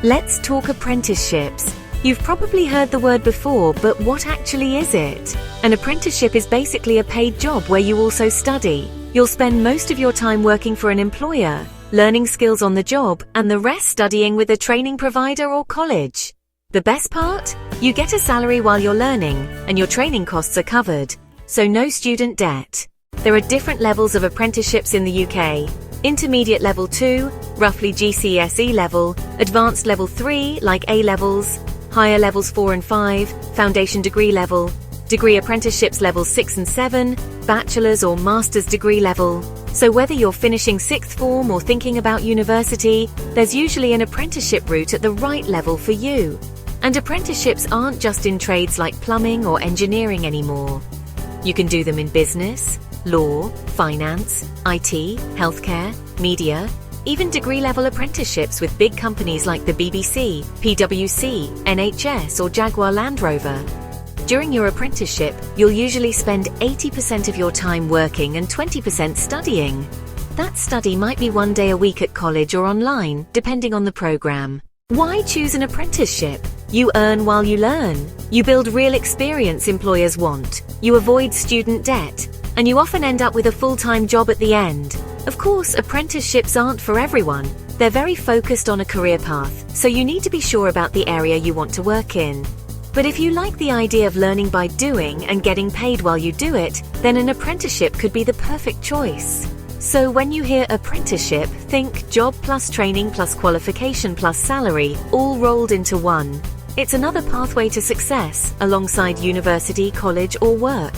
Let's talk apprenticeships. You've probably heard the word before, but what actually is it? An apprenticeship is basically a paid job where you also study. You'll spend most of your time working for an employer, learning skills on the job, and the rest studying with a training provider or college. The best part? You get a salary while you're learning, and your training costs are covered, so no student debt. There are different levels of apprenticeships in the UK. Intermediate level 2, roughly GCSE level, advanced level 3, like A-levels, higher levels 4 and 5, foundation degree level, degree apprenticeships levels 6 and 7, bachelor's or master's degree level. So whether you're finishing 6th form or thinking about university, there's usually an apprenticeship route at the right level for you. And apprenticeships aren't just in trades like plumbing or engineering anymore. You can do them in business, law, finance, IT, healthcare, media, even degree-level apprenticeships with big companies like the BBC, PwC, NHS or Jaguar Land Rover. During your apprenticeship, you'll usually spend 80% of your time working and 20% studying. That study might be 1 day a week at college or online, depending on the program. Why choose an apprenticeship? You earn while you learn. You build real experience employers want. You avoid student debt. And you often end up with a full-time job at the end. Of course, apprenticeships aren't for everyone. They're very focused on a career path, so you need to be sure about the area you want to work in. But if you like the idea of learning by doing and getting paid while you do it, then an apprenticeship could be the perfect choice. So when you hear apprenticeship, think job plus training plus qualification plus salary, all rolled into one. It's another pathway to success, alongside university, college, or work.